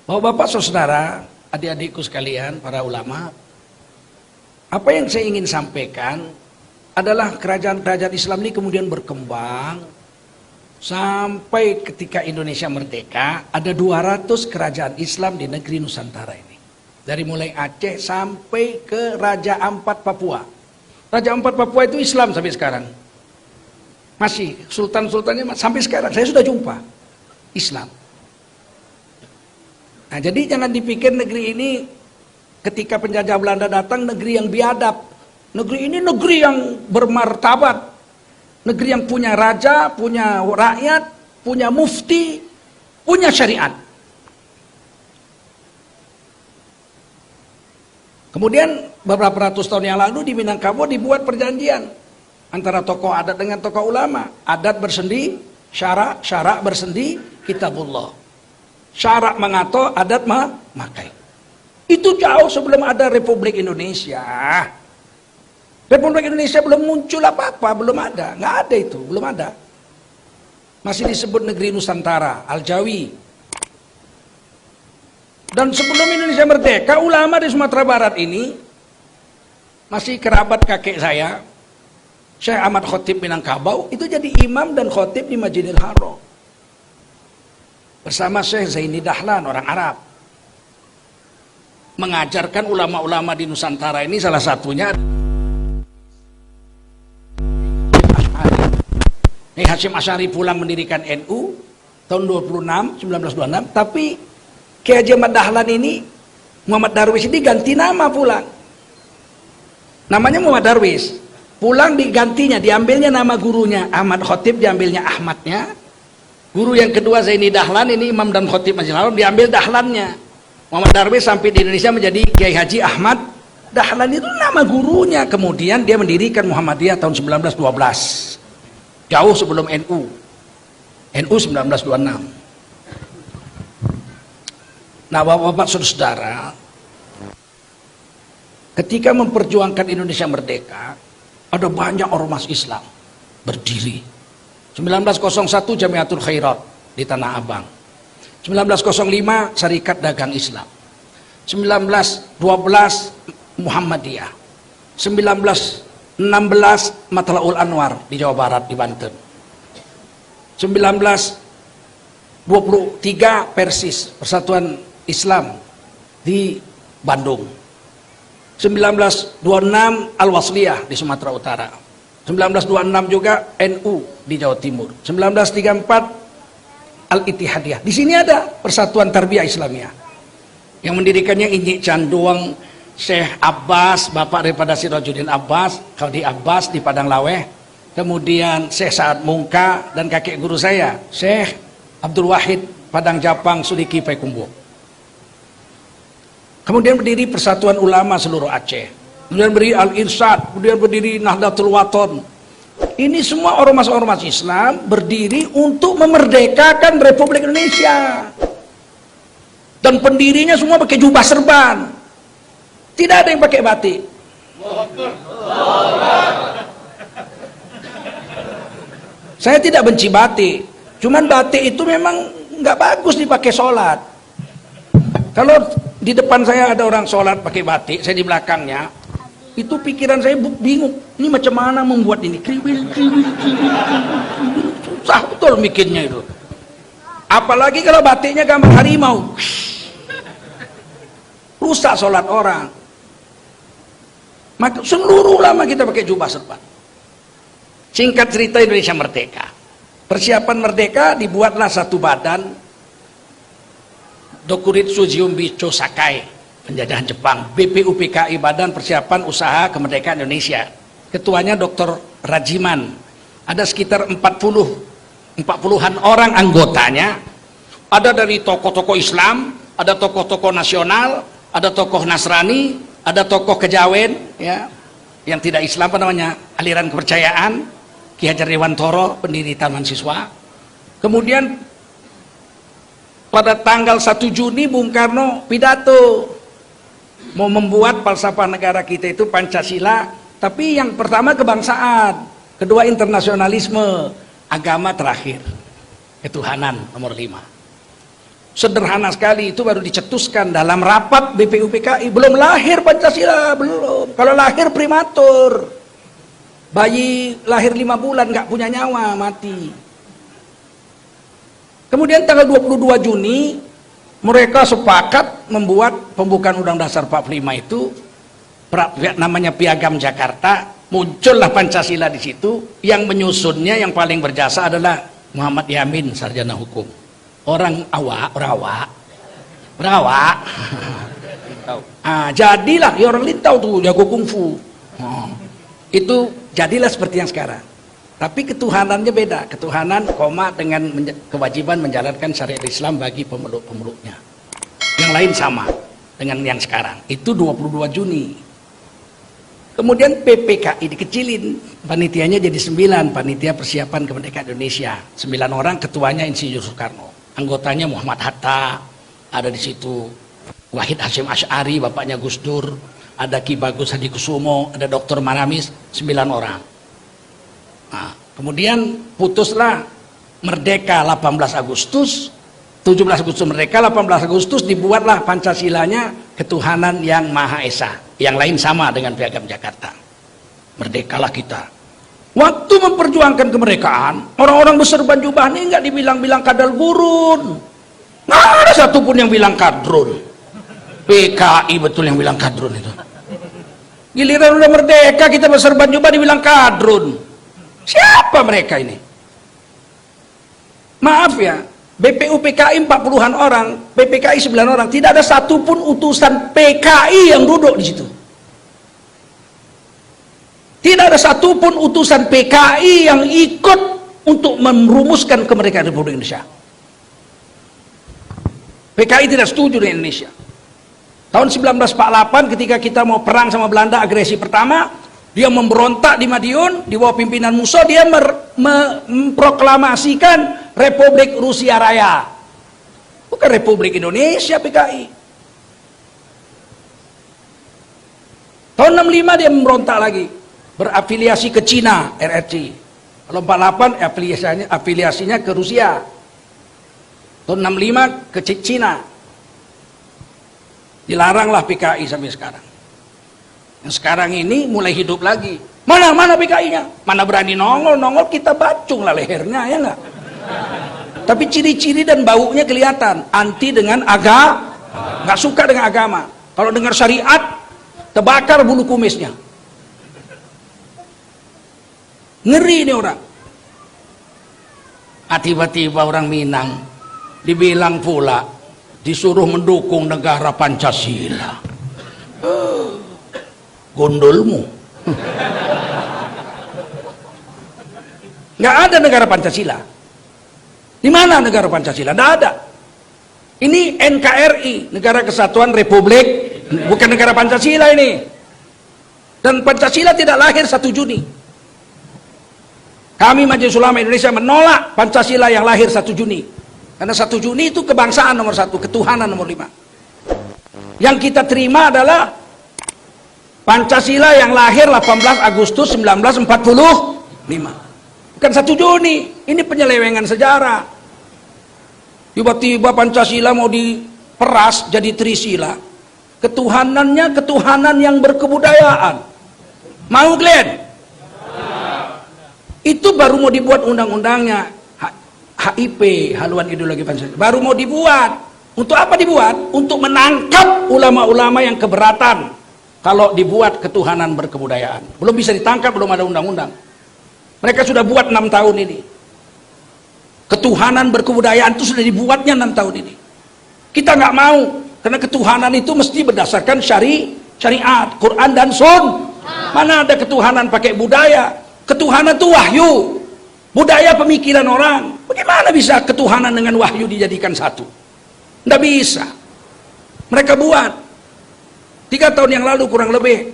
Bapak-bapak, saudara, adik-adikku sekalian, para ulama, apa yang saya ingin sampaikan adalah kerajaan-kerajaan Islam ini kemudian berkembang sampai ketika Indonesia merdeka, ada 200 kerajaan Islam di negeri Nusantara ini. Dari mulai Aceh sampai ke Raja Ampat Papua. Raja Ampat Papua itu Islam sampai sekarang. Masih, sultan-sultannya sampai sekarang, saya sudah jumpa Islam. Nah, jadi jangan dipikir negeri ini ketika penjajah Belanda datang negeri yang biadab. Negeri ini negeri yang bermartabat. Negeri yang punya raja, punya rakyat, punya mufti, punya syariat. Kemudian beberapa ratus tahun yang lalu di Minangkabau dibuat perjanjian antara tokoh adat dengan tokoh ulama. Adat bersendi, syarak bersendi, kitabullah. Syarak mengato, adat memakai. Itu jauh sebelum ada Republik Indonesia. Republik Indonesia belum muncul apa-apa, belum ada. Nggak ada itu, belum ada. Masih disebut negeri Nusantara, Al-Jawi. Dan sebelum Indonesia merdeka, ulama di Sumatera Barat ini, masih kerabat kakek saya, Syekh Ahmad Khotib Minangkabau, itu jadi imam dan khotib di Masjidil Haram. Bersama Syekh Zaini Dahlan, orang Arab. Mengajarkan ulama-ulama di Nusantara ini, salah satunya Hasyim Asy'ari pulang mendirikan NU tahun 1926, tapi Kiai Haji Ahmad Dahlan ini, Muhammad Darwis ini ganti nama pulang. Namanya Muhammad Darwis. Pulang digantinya, diambilnya nama gurunya. Ahmad Khotib diambilnya Ahmadnya. Guru yang kedua Zaini Dahlan, ini imam dan khotib Masjidil Haram, diambil Dahlannya. Muhammad Darwis sampai di Indonesia menjadi Kiai Haji Ahmad Dahlan, itu nama gurunya. Kemudian dia mendirikan Muhammadiyah tahun 1912. Jauh sebelum NU. NU 1926. Nah, Bapak-bapak saudara, ketika memperjuangkan Indonesia merdeka, ada banyak ormas Islam berdiri. 1901 Jamiatul Khairat di Tanah Abang. 1905 Syarikat Dagang Islam. 1912 Muhammadiyah. 1916 Matlaul Anwar di Jawa Barat, di Banten. 1923 Persis, Persatuan Islam di Bandung. 1926 Al-Wasliyah di Sumatera Utara. 1926 juga NU di Jawa Timur. 1934 Al-Ittihadiyah. Di sini ada Persatuan Tarbiyah Islamiyah. Yang mendirikannya Injik Canduang, Syekh Abbas, bapak daripada Sirajuddin Abbas, Qadi Abbas di Padang Laweh. Kemudian Syekh Sa'ad Mungka dan kakek guru saya, Syekh Abdul Wahid Padang Japang Sudiki Payakumbuh. Kemudian berdiri Persatuan Ulama seluruh Aceh. Kemudian berdiri Al-Irsyad, kemudian berdiri Nahdlatul Wathon. Ini semua ormas-ormas Islam berdiri untuk memerdekakan Republik Indonesia. Dan pendirinya semua pakai jubah serban. Tidak ada yang pakai batik. Saya tidak benci batik. Cuman batik itu memang nggak bagus dipakai sholat. Kalau di depan saya ada orang sholat pakai batik, saya di belakangnya, itu pikiran saya bingung, ini macam mana membuat ini, kriwil, susah betul mikirnya itu. Apalagi kalau batiknya gambar harimau, rusak sholat orang. Maka seluruh ulama kita pakai jubah serban. Singkat cerita, Indonesia merdeka. Persiapan merdeka, dibuatlah satu badan, Dokuritsu Jiumbi Chosakai, penjajahan Jepang. BPUPKI, Badan Persiapan Usaha Kemerdekaan Indonesia. Ketuanya Dr. Rajiman. Ada sekitar 40-an orang anggotanya. Ada dari tokoh-tokoh Islam, ada tokoh-tokoh nasional, ada tokoh Nasrani, ada tokoh kejawen, ya, yang tidak Islam, apa namanya, aliran kepercayaan. Ki Hajar Dewantoro, pendiri Taman Siswa. Kemudian pada tanggal 1 Juni Bung Karno pidato mau membuat falsafah negara kita itu Pancasila, tapi yang pertama kebangsaan, kedua internasionalisme, agama terakhir, ketuhanan nomor 5. Sederhana sekali, itu baru dicetuskan dalam rapat BPUPKI. Belum lahir Pancasila, belum. Kalau lahir prematur. Bayi lahir 5 bulan nggak punya nyawa, mati. Kemudian tanggal 22 Juni mereka sepakat membuat pembukaan Undang Dasar 45 itu, namanya Piagam Jakarta. Muncullah Pancasila di situ. Yang menyusunnya yang paling berjasa adalah Muhammad Yamin, sarjana hukum. Orang berawak. Jadilah, ya orang Lintau tuh jago kungfu. Itu jadilah seperti yang sekarang. Tapi ketuhanannya beda. Ketuhanan dengan kewajiban menjalankan syariat Islam bagi pemeluk-pemeluknya. Yang lain sama dengan yang sekarang. Itu 22 Juni. Kemudian PPKI dikecilin, panitianya jadi 9, panitia persiapan kemerdekaan Indonesia. 9 orang, ketuanya Insinyur Soekarno. Anggotanya Muhammad Hatta, ada di situ Wahid Hasyim Asy'ari, bapaknya Gus Dur, ada Ki Bagus Hadikusumo, ada Dr. Maramis, 9 orang. Nah, kemudian putuslah merdeka 18 Agustus, 17 Agustus merdeka, 18 Agustus dibuatlah Pancasilanya, ketuhanan yang Maha Esa. Yang lain sama dengan Piagam Jakarta. Merdekalah kita. Waktu memperjuangkan kemerdekaan, orang-orang berserban jubah ini nggak dibilang-bilang kadal gurun. Nggak ada satupun yang bilang kadrun. PKI betul yang bilang kadrun itu. Giliran udah merdeka kita berserban jubah dibilang kadrun. Siapa mereka ini? Maaf ya, BPUPKI 40-an orang, PPKI 9 orang, tidak ada satupun utusan PKI yang duduk di situ. Tidak ada satupun utusan PKI yang ikut untuk merumuskan kemerdekaan Republik Indonesia. PKI tidak setuju dengan Indonesia. Tahun 1948 ketika kita mau perang sama Belanda, agresi pertama, dia memberontak di Madiun, di bawah pimpinan Musso, dia memproklamasikan Republik Rusia Raya. Bukan Republik Indonesia PKI. Tahun 65 dia memberontak lagi, berafiliasi ke Cina, RRC. Kalau 48 afiliasinya ke Rusia. Tahun 65 ke Cina. Dilaranglah PKI sampai sekarang. Yang sekarang ini mulai hidup lagi. Mana PKI-nya? Mana berani nongol kita bacung lah lehernya, ya enggak? Tapi ciri-ciri dan baunya kelihatan. Anti dengan agama, nggak suka dengan agama. Kalau dengar syariat, terbakar bulu kumisnya. Ngeri ini orang. Tiba-tiba orang Minang dibilang pula disuruh mendukung negara Pancasila. Gondolmu. Nggak ada negara Pancasila. Di mana negara Pancasila? Nggak ada. Ini NKRI, Negara Kesatuan Republik, bukan negara Pancasila ini. Dan Pancasila tidak lahir 1 Juni. Kami Majelis Ulama Indonesia menolak Pancasila yang lahir 1 Juni. Karena 1 Juni itu kebangsaan nomor 1, ketuhanan nomor 5. Yang kita terima adalah Pancasila yang lahir 18 Agustus 1945. Bukan 1 Juni. Ini penyelewengan sejarah. Tiba-tiba Pancasila mau diperas jadi Trisila. Ketuhanannya ketuhanan yang berkebudayaan. Mau Glenn? Itu baru mau dibuat undang-undangnya. HIP, haluan ideologi Pancasila. Baru mau dibuat. Untuk apa dibuat? Untuk menangkap ulama-ulama yang keberatan kalau dibuat ketuhanan berkebudayaan. Belum bisa ditangkap, belum ada undang-undang. Mereka sudah buat 6 tahun ini. Ketuhanan berkebudayaan itu sudah dibuatnya 6 tahun ini. Kita nggak mau, karena ketuhanan itu mesti berdasarkan syariat, Quran dan Sun. Mana ada ketuhanan pakai budaya? Ketuhanan itu wahyu, budaya pemikiran orang. Bagaimana bisa ketuhanan dengan wahyu dijadikan satu? Nggak bisa. Mereka buat 3 tahun yang lalu kurang lebih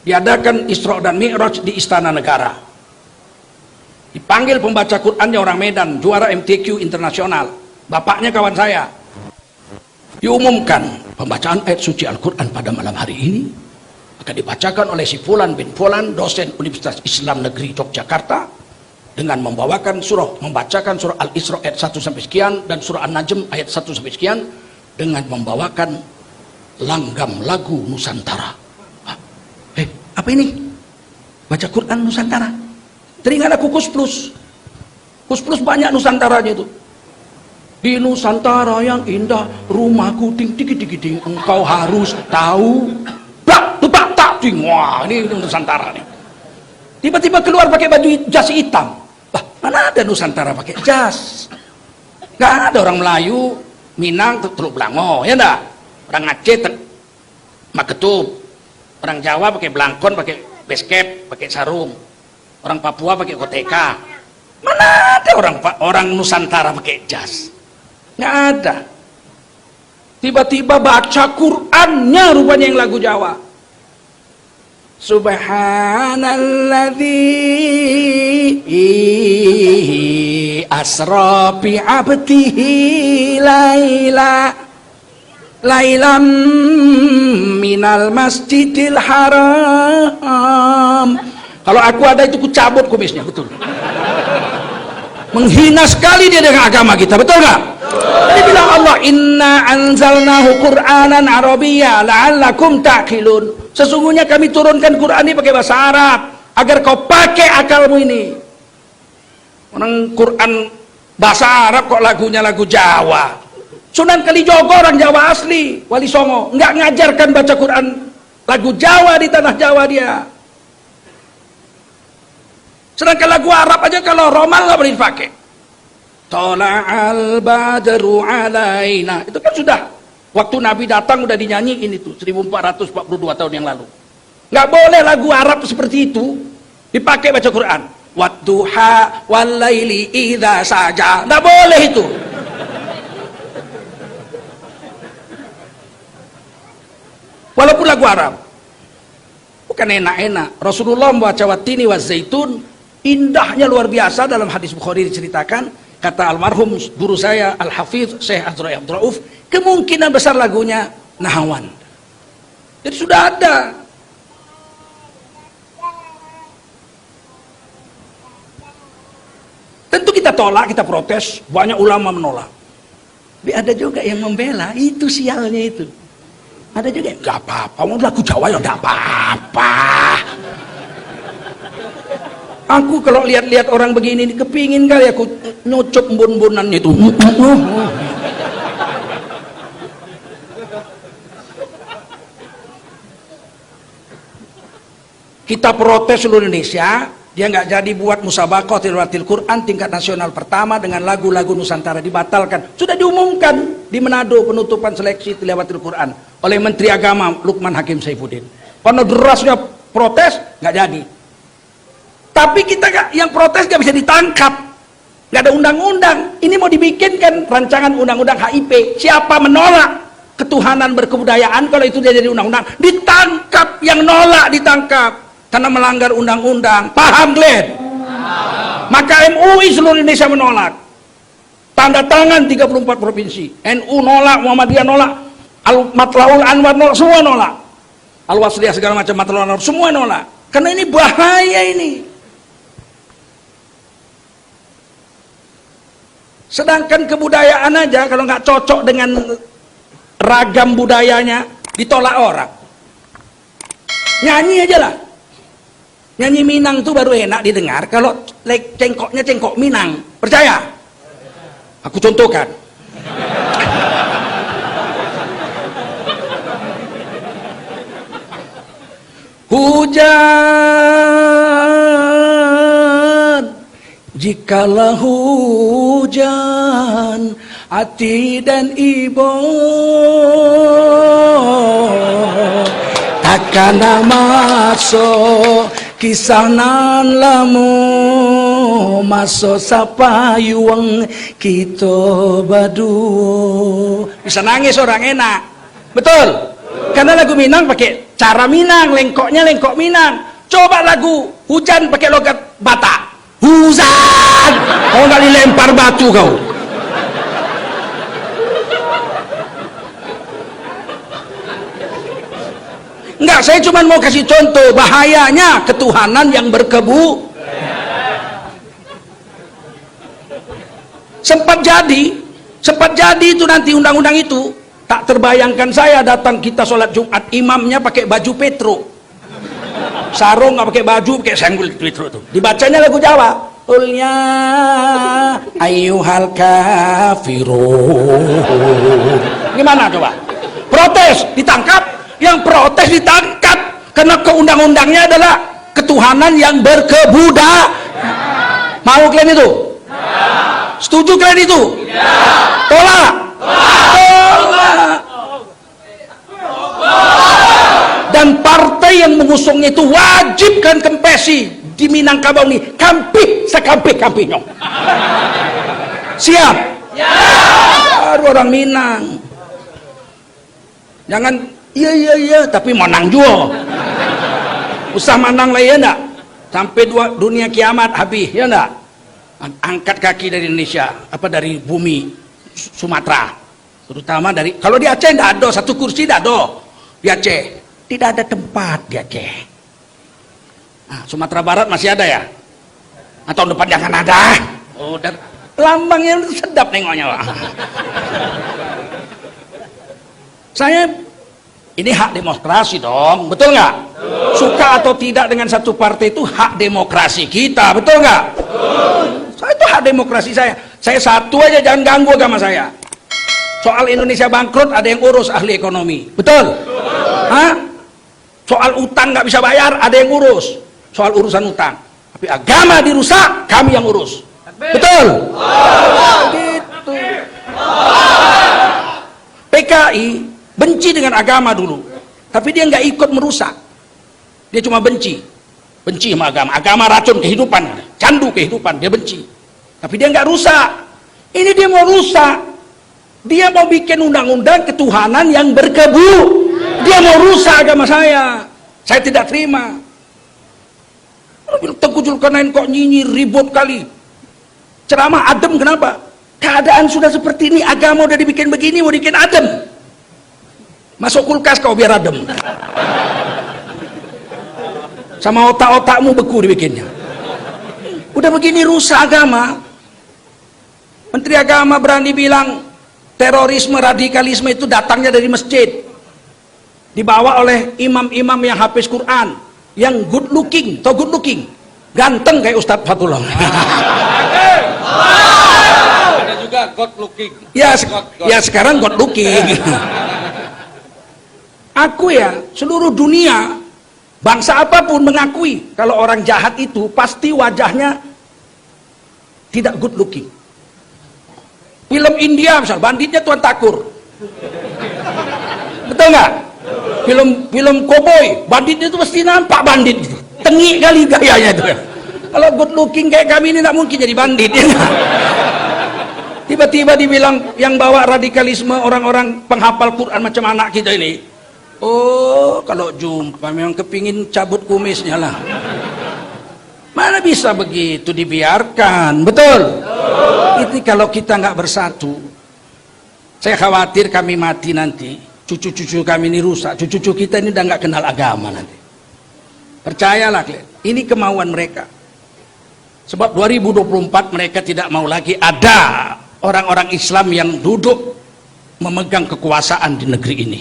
diadakan Isra dan Mi'raj di Istana Negara. Dipanggil pembaca Qurannya orang Medan, juara MTQ internasional. Bapaknya kawan saya. Diumumkan pembacaan ayat suci Al-Quran pada malam hari ini akan dibacakan oleh si Fulan bin Fulan, dosen Universitas Islam Negeri Yogyakarta, dengan membacakan surah Al-Isra ayat 1 sampai sekian dan surah An-Najm ayat 1 sampai sekian dengan membawakan langgam lagu Nusantara. Apa ini? Baca Quran Nusantara. Teringat aku Kus Plus banyak Nusantaranya itu. Di Nusantara yang indah, rumahku ding ding ding ding, engkau harus tahu. Tak ding. Wah, ini Nusantara nih. Tiba-tiba keluar pakai baju jas hitam. Lah, mana ada Nusantara pakai jas? Gak ada orang Melayu, Minang, Teluk Belango, ya enggak? Orang Aceh, Maketup. Orang Jawa pakai belangkon, pakai basket, pakai sarung. Orang Papua pakai koteka. Mana ada orang Nusantara pakai jas? Nggak ada. Tiba-tiba baca Qur'annya rupanya yang lagu Jawa. Subhanalladzi asra bi 'abdihi lailam minal masjidil haram. Kalau aku ada itu ku cabut kumisnya, betul. Menghina sekali dia dengan agama kita, betul nggak? Tadi bilang Allah, inna anzalnahu Qur'anan Arabiyya la'allakum ta'qilun. Sesungguhnya kami turunkan Quran ini pakai bahasa Arab agar kau pakai akalmu ini. Orang Quran bahasa Arab kok lagunya lagu Jawa. Sunan Kalijogo orang Jawa asli, Wali Songo, nggak ngajarkan baca Quran lagu Jawa di tanah Jawa dia. Sedangkan lagu Arab aja kalau Romal nggak boleh dipakai. Tola'al badru alaina. Itu kan sudah. Waktu Nabi datang udah dinyanyiin itu. 1442 tahun yang lalu. Nggak boleh lagu Arab seperti itu dipakai baca Quran. Wadduha walaili idza saja. Nggak boleh itu. Walaupun lagu Arab. Bukan enak-enak. Rasulullah membaca watini wa zaitun. Indahnya luar biasa. Dalam hadis Bukhari diceritakan, kata almarhum guru saya Al-Hafidz Syekh Azra'i Abdul Rauf, kemungkinan besar lagunya Nahawan. Jadi sudah ada. Tentu kita tolak, kita protes, banyak ulama menolak. Tapi ada juga yang membela, itu sialnya itu. Ada juga yang gak apa-apa, mau lagu Jawa ya gak apa-apa. Aku kalau lihat-lihat orang begini, kepingin kali aku nyucup embun-embunannya itu. Kita protes seluruh Indonesia, dia nggak jadi buat musabaqah tilawatil Quran tingkat nasional pertama dengan lagu-lagu Nusantara dibatalkan. Sudah diumumkan di Manado penutupan seleksi tilawatil Quran oleh Menteri Agama Lukman Hakim Saifuddin. Karena derasnya protes, nggak jadi. Tapi kita yang protes nggak bisa ditangkap, nggak ada undang-undang. Ini mau dibikinkan rancangan undang-undang HIP. Siapa menolak ketuhanan berkebudayaan, kalau itu dia jadi undang-undang, ditangkap. Yang nolak ditangkap karena melanggar undang-undang. Paham, Glenn? Maka MUI seluruh Indonesia menolak. Tanda tangan 34 provinsi. NU nolak, Muhammadiyah nolak, Matlaul Anwar nolak, semua nolak. Al-Wasliyah segala macam Matlaul Anwar semua nolak. Karena ini bahaya ini. Sedangkan kebudayaan aja kalau nggak cocok dengan ragam budayanya ditolak orang. Nyanyi aja lah. Nyanyi Minang itu baru enak didengar kalau cengkoknya cengkok Minang. Percaya? Aku contohkan. Hujan, jikalau hujan hati dan ibu takkan masuk kisah nan lamu masuk sapayuang kita badu. Bisa nangis orang enak, betul? Karena lagu Minang pakai cara Minang, lengkoknya lengkok Minang. Coba lagu hujan pakai logat Batak. Hujan, kau nggak dilempar batu kau. Enggak, saya cuma mau kasih contoh bahayanya ketuhanan yang sempat jadi itu nanti undang-undang itu. Tak terbayangkan saya datang kita sholat Jumat, imamnya pakai baju petro, sarung nggak pakai baju, pakai senggol petro tuh. Dibacanya lagu Jawa. Ulnya ayyuhal kafirun. Gimana coba? Protes, ditangkap. Yang protes ditangkap karena keundang-undangnya adalah ketuhanan yang berkebudayan. Mau kalian itu? Setuju kalian itu? Tolak. Tolak. Dan partai yang mengusungnya itu wajib kan kempesi di Minangkabau ini, kampih sekampih-kampihnya. Siap? Baru orang Minang. Jangan iya tapi menang juga. Usah menang lah ya enggak? Sampai dunia kiamat habis ya enggak? Angkat kaki dari Indonesia, apa dari bumi Sumatera. Terutama dari, kalau di Aceh enggak ada satu kursi, enggak ada. Di Aceh tidak ada tempat di Aceh. Nah, Sumatera Barat masih ada ya? Atau depan jangan ada? Oh, dan lambangnya sedap nengoknya, Pak. Saya, ini hak demokrasi dong, betul nggak? Suka atau tidak dengan satu partai itu hak demokrasi kita, betul nggak? Saya itu hak demokrasi saya. Saya satu aja, jangan ganggu agama saya. Soal Indonesia bangkrut ada yang urus ahli ekonomi, betul? Hah? Soal utang nggak bisa bayar ada yang urus. Soal urusan utang, tapi agama dirusak kami yang urus, betul? Gitu. PKI benci dengan agama dulu, tapi dia nggak ikut merusak, dia cuma benci sama agama. Agama racun kehidupan, candu kehidupan, dia benci, tapi dia nggak rusak. Ini dia mau rusak, dia mau bikin undang-undang ketuhanan yang dia mau rusak agama saya tidak terima. Tengku Zulkarnain kok nyinyir ribut kali, ceramah adem, kenapa? Keadaan sudah seperti ini, agama udah dibikin begini, mau dibikin adem. Masuk kulkas kau biar adem. Sama otak-otakmu beku dibikinnya. Udah begini rusak agama. Menteri Agama berani bilang terorisme, radikalisme itu datangnya dari masjid, dibawa oleh imam-imam yang hafiz Quran, yang good looking, ganteng kayak Ustadz Fatullah. Ada juga God looking. Ya sekarang God looking. Aku ya, seluruh dunia, bangsa apapun mengakui kalau orang jahat itu pasti wajahnya tidak good looking. Film India misal, banditnya Tuan Takur, betul nggak? Film koboi, banditnya itu pasti nampak bandit, tengik kali gayanya itu. Kalau good looking kayak kami ini nggak mungkin jadi bandit ya. Tiba-tiba dibilang yang bawa radikalisme orang-orang penghafal Quran macam anak kita ini. Oh, kalau jumpa memang kepingin cabut kumisnya lah. Mana bisa begitu dibiarkan, betul? Itu kalau kita nggak bersatu, saya khawatir kami mati nanti, cucu-cucu kami ini rusak, cucu-cucu kita ini udah nggak kenal agama nanti. Percayalah, ini kemauan mereka. Sebab 2024 mereka tidak mau lagi ada orang-orang Islam yang duduk memegang kekuasaan di negeri ini.